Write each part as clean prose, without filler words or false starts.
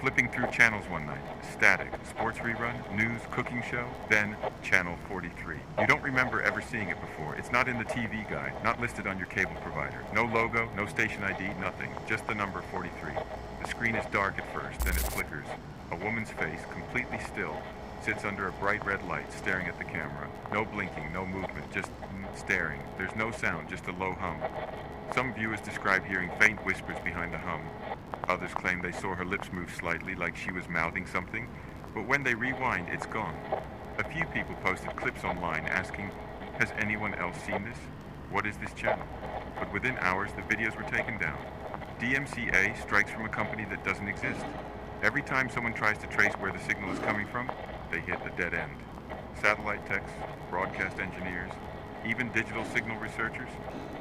flipping through channels one night. Static, sports rerun, news, cooking show, then channel 43. You don't remember ever seeing it before. It's not in the TV guide, not listed on your cable provider. No logo, no station ID, nothing. Just the number 43. The screen is dark at first, then it flickers. A woman's face, completely still, sits under a bright red light, staring at the camera. No blinking, no movement, just staring. There's no sound, just a low hum. Some viewers describe hearing faint whispers behind the hum. Others claim they saw her lips move slightly, like she was mouthing something, but when they rewind, it's gone. A few people posted clips online asking, has anyone else seen this? What is this channel? But within hours, the videos were taken down. DMCA strikes from a company that doesn't exist. Every time someone tries to trace where the signal is coming from, they hit a dead end. Satellite techs, broadcast engineers, even digital signal researchers,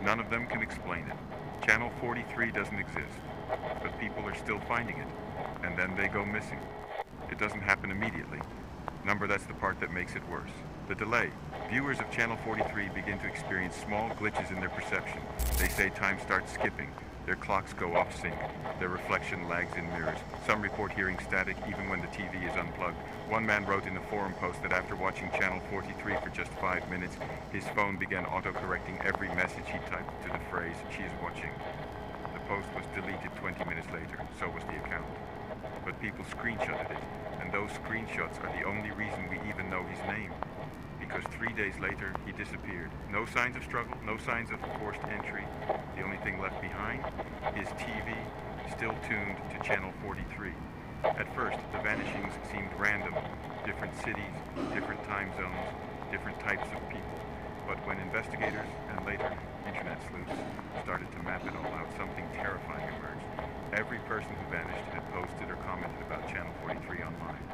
none of them can explain it. Channel 43 doesn't exist, but people are still finding it, and then they go missing. It doesn't happen immediately. That's the part that makes it worse. The delay. Viewers of Channel 43 begin to experience small glitches in their perception. They say time starts skipping. Their clocks go off sync. Their reflection lags in mirrors. Some report hearing static even when the TV is unplugged. One man wrote in a forum post that after watching Channel 43 for just 5 minutes, his phone began auto-correcting every message he typed to the phrase, "she is watching." The post was deleted 20 minutes later, so was the account. But people screenshotted it, and those screenshots are the only reason we even know his name. Because 3 days later, he disappeared. No signs of struggle, no signs of forced entry. The only thing left behind is TV, still tuned to Channel 43. At first, the vanishings seemed random. Different cities, different time zones, different types of people. But when investigators, and later internet sleuths, started to map it all out, something terrifying emerged. Every person who vanished had posted or commented about Channel 43 online.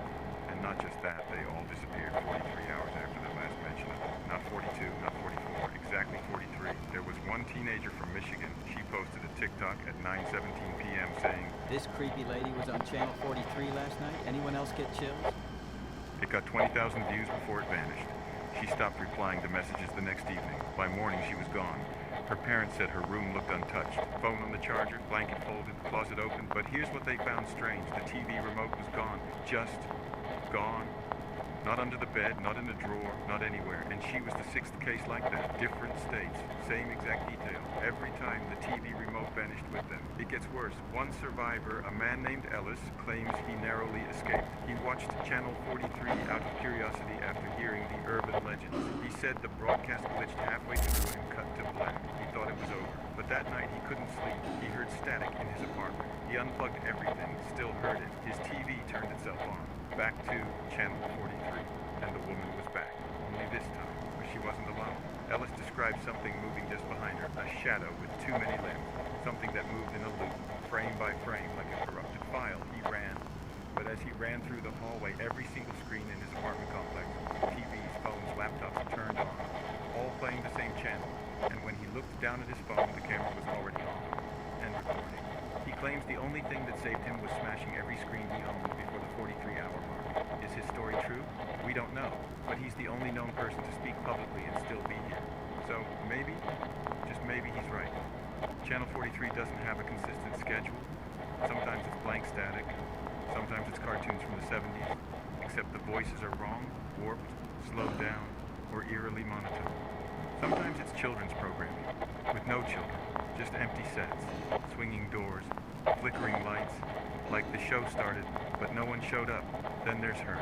And not just that, they all disappeared 43 hours after the last mention of it. Not 42, not 44, exactly 43. There was one teenager from Michigan. She posted a TikTok at 9:17 p.m. saying, "This creepy lady was on Channel 43 last night. Anyone else get chills?" It got 20,000 views before it vanished. She stopped replying to messages the next evening. By morning, she was gone. Her parents said her room looked untouched. Phone on the charger, blanket folded, closet open. But here's what they found strange. The TV remote was gone. Just gone. Not under the bed, not in a drawer, not anywhere. And she was the sixth case like that. Different states, same exact detail. Every time the TV remote vanished with them. It gets worse. One survivor, a man named Ellis, claims he narrowly escaped. He watched Channel 43 out of curiosity after hearing the urban legends. He said the broadcast glitched halfway through and cut to black. He thought it was over. But that night he couldn't sleep. He heard static in his apartment. He unplugged everything, still heard it. His TV turned itself on. Back to Channel 43, and the woman was back. Only this time, but she wasn't alone. Ellis described something moving just behind her, a shadow with too many limbs, something that moved in a loop, frame by frame, like a corrupted file. He ran, but as he ran through the hallway, every single screen in his apartment complex, TVs, phones, laptops, turned on, all playing the same channel. And when he looked down at his phone, the camera was already on and recording. He claims the only thing that saved him was smashing every screen he owned before the 43-hour mark. Is his story true? We don't know, but he's the only known person to speak publicly and still be here. So maybe, just maybe he's right. Channel 43 doesn't have a consistent schedule. Sometimes it's blank static, sometimes it's cartoons from the 70s, except the voices are wrong, warped, slowed down, or eerily monotone. Sometimes it's children's programming, with no children, just empty sets, swinging doors, flickering lights, like the show started, but no one showed up. Then there's her.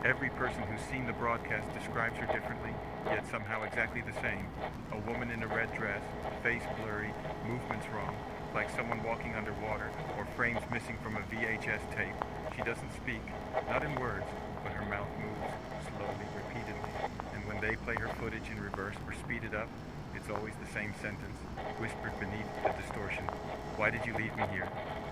Every person who's seen the broadcast describes her differently, yet somehow exactly the same. A woman in a red dress, face blurry, movements wrong, like someone walking underwater, or frames missing from a VHS tape. She doesn't speak, not in words, but her mouth moves, slowly, repeatedly. And when they play her footage in reverse or speed it up, it's always the same sentence, whispered beneath the distortion. "Why did you leave me here?"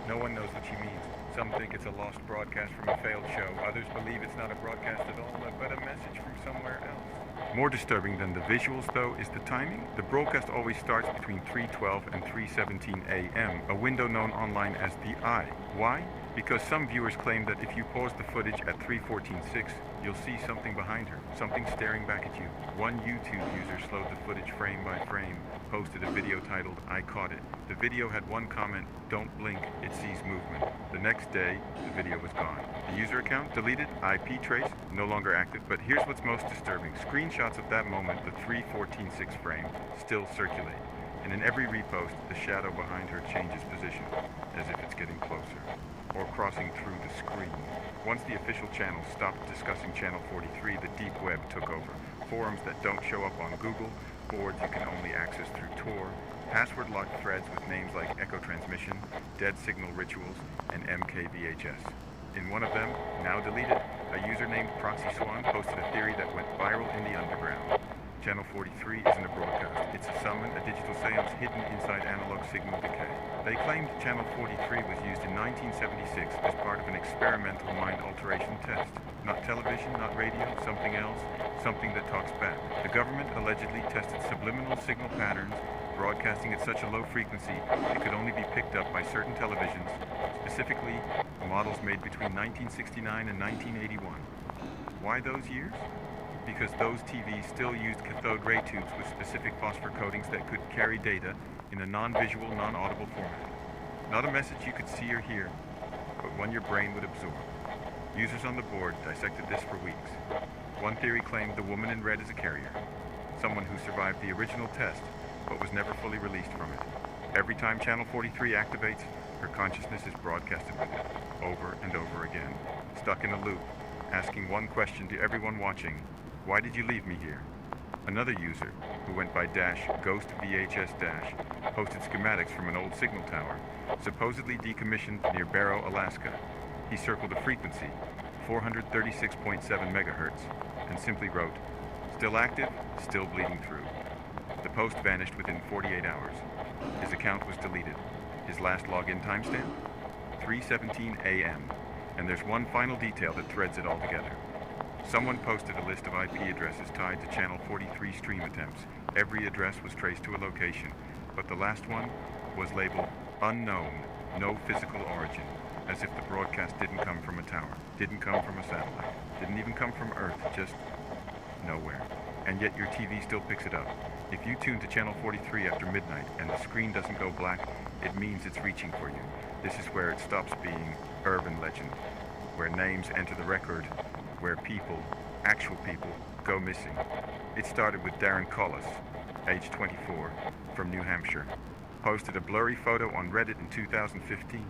No one knows what she means. Some think it's a lost broadcast from a failed show. Others believe it's not a broadcast at all, but a message from somewhere else. More disturbing than the visuals, though, is the timing. The broadcast always starts between 3:12 and 3:17 a.m., a window known online as the Eye. Why? Because some viewers claim that if you pause the footage at 3:14:06, you'll see something behind her, something staring back at you. One YouTube user slowed the footage frame by frame, posted a video titled, "I Caught It." The video had one comment, "Don't blink, it sees movement." The The next day, the video was gone. The user account deleted, IP trace no longer active, but here's what's most disturbing. Screenshots of that moment, the 3:14:6 frame, still circulate. And in every repost, the shadow behind her changes position, as if it's getting closer, or crossing through the screen. Once the official channel stopped discussing Channel 43, the deep web took over. Forums that don't show up on Google, boards you can only access through Tor, password-locked threads with names like Echo Transmission, Dead Signal Rituals, and MKVHS. In one of them, now deleted, a user named Proxy Swan posted a theory that went viral in the underground. Channel 43 isn't a broadcast. It's a summon, a digital seance hidden inside analog signal decay. They claimed Channel 43 was used in 1976 as part of an experimental mind alteration test. Not television, not radio, something else, something that talks back. The government allegedly tested subliminal signal patterns, broadcasting at such a low frequency it could only be picked up by certain televisions, specifically models made between 1969 and 1981. Why those years? Because those TVs still used cathode ray tubes with specific phosphor coatings that could carry data in a non-visual, non-audible format. Not a message you could see or hear, but one your brain would absorb. Users on the board dissected this for weeks. One theory claimed the woman in red is a carrier, someone who survived the original test, but was never fully released from it. Every time Channel 43 activates, her consciousness is broadcasted with it, over and over again, stuck in a loop, asking one question to everyone watching: why did you leave me here? Another user, who went by Ghost VHS posted schematics from an old signal tower, supposedly decommissioned near Barrow, Alaska. He circled a frequency, 436.7 megahertz, and simply wrote, "Still active, still bleeding through." The post vanished within 48 hours. His account was deleted. His last login timestamp? 3:17 a.m. And there's one final detail that threads it all together. Someone posted a list of IP addresses tied to Channel 43 stream attempts. Every address was traced to a location, but the last one was labeled unknown, no physical origin, as if the broadcast didn't come from a tower, didn't come from a satellite, didn't even come from Earth, just nowhere. And yet your TV still picks it up. If you tune to Channel 43 after midnight and the screen doesn't go black, it means it's reaching for you. This is where it stops being urban legend, where names enter the record, where people, actual people, go missing. It started with Darren Collis, age 24, from New Hampshire. Posted a blurry photo on Reddit in 2015.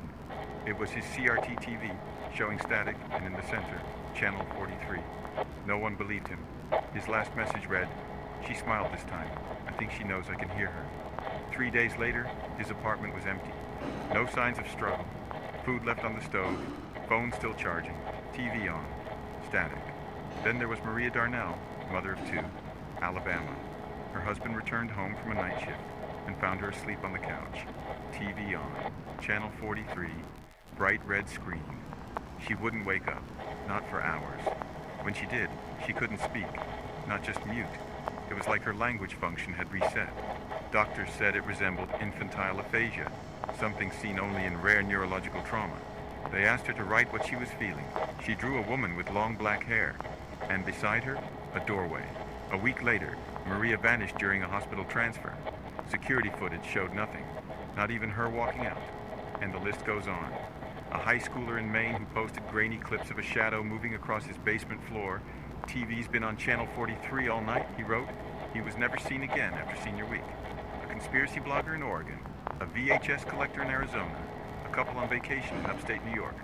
It was his CRT TV, showing static, and in the center, Channel 43. No one believed him. His last message read, "She smiled this time. I think she knows I can hear her." 3 days later, his apartment was empty. No signs of struggle. Food left on the stove, phone still charging, TV on, static. Then there was Maria Darnell, mother of two, Alabama. Her husband returned home from a night shift and found her asleep on the couch. TV on, Channel 43, bright red screen. She wouldn't wake up, not for hours. When she did, she couldn't speak, not just mute. It was like her language function had reset. Doctors said it resembled infantile aphasia, something seen only in rare neurological trauma. They asked her to write what she was feeling. She drew a woman with long black hair, and beside her, a doorway. A week later, Maria vanished during a hospital transfer. Security footage showed nothing, not even her walking out. And the list goes on. A high schooler in Maine who posted grainy clips of a shadow moving across his basement floor. TV's been on Channel 43 all night, he wrote. He was never seen again after senior week. A conspiracy blogger in Oregon. A VHS collector in Arizona. A couple on vacation in upstate New York.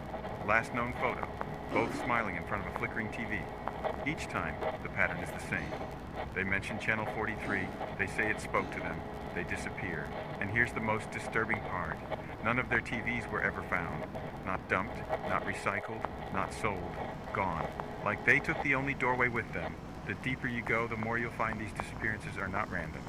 Last known photo. Both smiling in front of a flickering TV. Each time, the pattern is the same. They mention Channel 43. They say it spoke to them. They disappear. And here's the most disturbing part. None of their TVs were ever found. Not dumped, not recycled, not sold. Gone. Like they took the only doorway with them. The deeper you go, the more you'll find these disappearances are not random.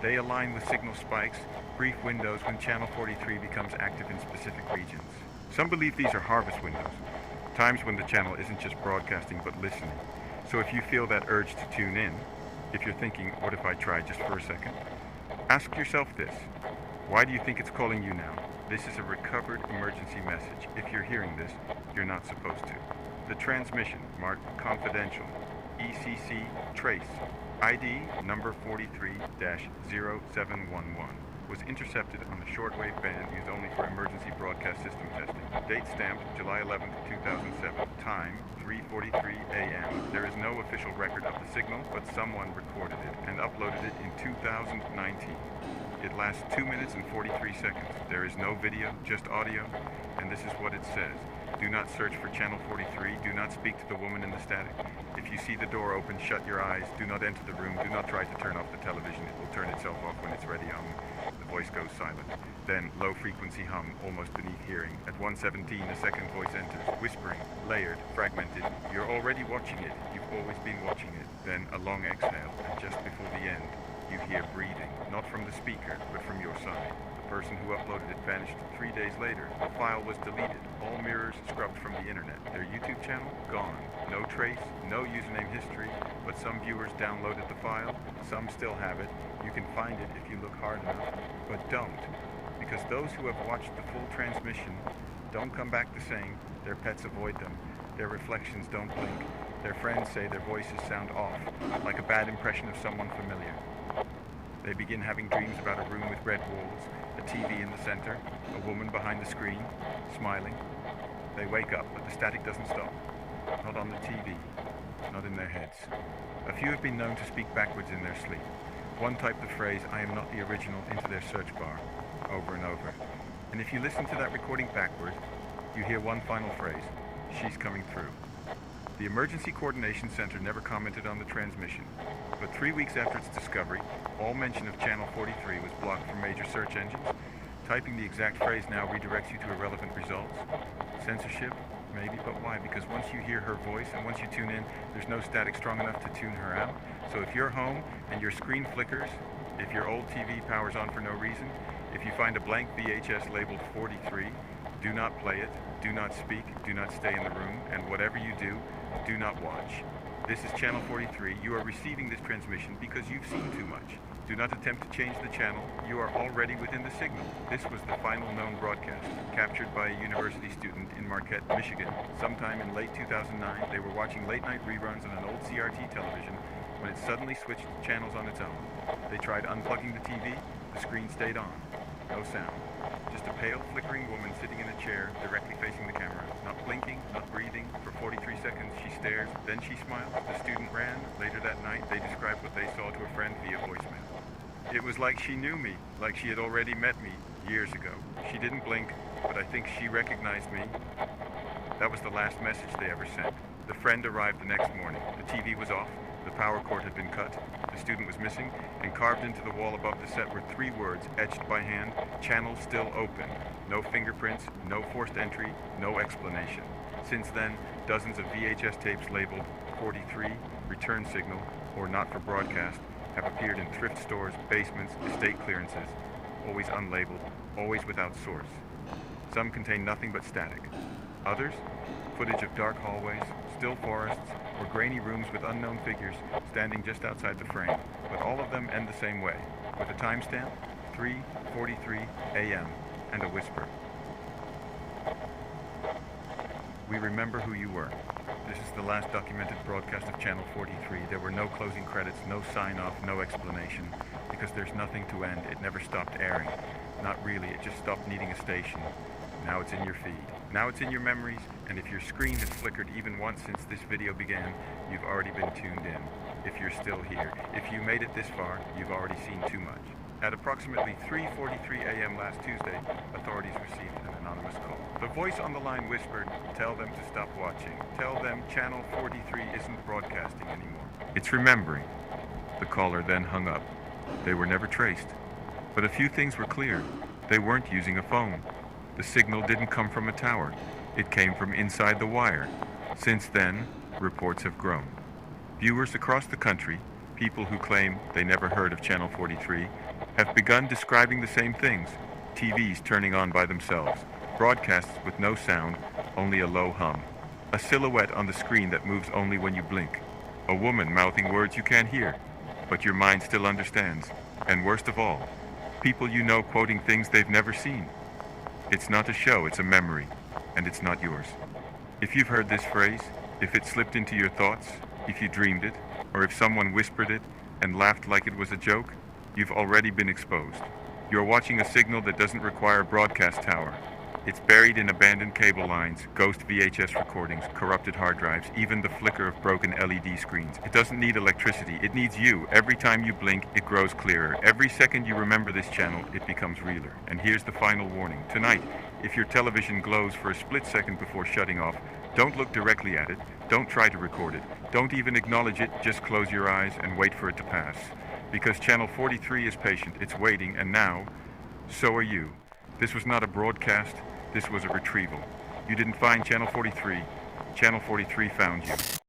They align with signal spikes, brief windows when Channel 43 becomes active in specific regions. Some believe these are harvest windows, times when the channel isn't just broadcasting but listening. So if you feel that urge to tune in, if you're thinking, what if I tried just for a second? Ask yourself this. Why do you think it's calling you now? This is a recovered emergency message. If you're hearing this, you're not supposed to. The transmission, marked confidential, ECC trace, ID number 43-0711. was intercepted on the shortwave band used only for emergency broadcast system testing. Date stamped July 11, 2007. Time 3:43 a.m. There is no official record of the signal, but someone recorded it and uploaded it in 2019. It lasts 2 minutes and 43 seconds. There is no video, just audio, and this is what it says. Do not search for Channel 43. Do not speak to the woman in the static. If you see the door open, shut your eyes. Do not enter the room. Do not try to turn off the television. It will turn itself off when it's ready. The voice goes silent. Then, low-frequency hum, almost beneath hearing. At 1:17, a second voice enters, whispering, layered, fragmented. You're already watching it. You've always been watching it. Then, a long exhale, and just before the end, you hear breathing, not from the speaker, but from your side. The person who uploaded it vanished 3 days later. The file was deleted. All mirrors scrubbed from the internet. Their YouTube channel, gone. No trace, no username history, but some viewers downloaded the file. Some still have it. You can find it if you look hard enough, but don't. Because those who have watched the full transmission don't come back the same. Their pets avoid them. Their reflections don't blink. Their friends say their voices sound off, like a bad impression of someone familiar. They begin having dreams about a room with red walls, a TV in the center, a woman behind the screen, smiling. They wake up, but the static doesn't stop. Not on the TV, not in their heads. A few have been known to speak backwards in their sleep. One typed the phrase, "I am not the original," into their search bar, over and over. And if you listen to that recording backward, you hear one final phrase, "She's coming through." The Emergency Coordination Center never commented on the transmission, but 3 weeks after its discovery, all mention of Channel 43 was blocked from major search engines. Typing the exact phrase now redirects you to irrelevant results. Censorship? Maybe, but why? Because once you hear her voice and once you tune in, there's no static strong enough to tune her out. So if you're home and your screen flickers, if your old TV powers on for no reason, if you find a blank VHS labeled 43, do not play it, do not speak, do not stay in the room, and whatever you do not watch. This is Channel 43. You are receiving this transmission because you've seen too much. Do not attempt to change the channel. You are already within the signal. This was the final known broadcast, captured by a university student in Marquette, Michigan. Sometime in late 2009, they were watching late-night reruns on an old CRT television when it suddenly switched channels on its own. They tried unplugging the TV. The screen stayed on. No sound. Just a pale, flickering woman sitting in a chair, directly facing the camera. Not blinking, not breathing. For 43 seconds, she stares, then she smiles. The student ran. Later that night, they described what they saw to a friend via voicemail. It was like she knew me, like she had already met me years ago. She didn't blink, but I think she recognized me. That was the last message they ever sent. The friend arrived the next morning. The TV was off. The power cord had been cut. The student was missing, and carved into the wall above the set were 3 words, etched by hand, "Channel still open." No fingerprints, no forced entry, no explanation. Since then, dozens of VHS tapes labeled 43, return signal, or not for broadcast, have appeared in thrift stores, basements, estate clearances, always unlabeled, always without source. Some contain nothing but static. Others, footage of dark hallways, still forests, or grainy rooms with unknown figures standing just outside the frame, but all of them end the same way, with a timestamp, 3:43 a.m., and a whisper. We remember who you were. This is the last documented broadcast of Channel 43. There were no closing credits, no sign-off, no explanation, because there's nothing to end. It never stopped airing. Not really, it just stopped needing a station. Now it's in your feed. Now it's in your memories, and if your screen has flickered even once since this video began, you've already been tuned in. If you're still here, if you made it this far, you've already seen too much. At approximately 3:43 a.m. last Tuesday, authorities received an anonymous call. The voice on the line whispered, "Tell them to stop watching. Tell them Channel 43 isn't broadcasting anymore." It's remembering. The caller then hung up. They were never traced. But a few things were clear. They weren't using a phone. The signal didn't come from a tower. It came from inside the wire. Since then, reports have grown. Viewers across the country, people who claim they never heard of Channel 43, have begun describing the same things. TVs turning on by themselves, broadcasts with no sound, only a low hum. A silhouette on the screen that moves only when you blink. A woman mouthing words you can't hear, but your mind still understands. And worst of all, people you know quoting things they've never seen. It's not a show, it's a memory, and it's not yours. If you've heard this phrase, if it slipped into your thoughts, if you dreamed it, or if someone whispered it and laughed like it was a joke, you've already been exposed. You're watching a signal that doesn't require a broadcast tower. It's buried in abandoned cable lines, ghost VHS recordings, corrupted hard drives, even the flicker of broken LED screens. It doesn't need electricity, it needs you. Every time you blink, it grows clearer. Every second you remember this channel, it becomes realer. And here's the final warning. Tonight, if your television glows for a split second before shutting off, don't look directly at it, don't try to record it, don't even acknowledge it, just close your eyes and wait for it to pass. Because Channel 43 is patient, it's waiting, and now, so are you. This was not a broadcast, this was a retrieval. You didn't find Channel 43, Channel 43 found you.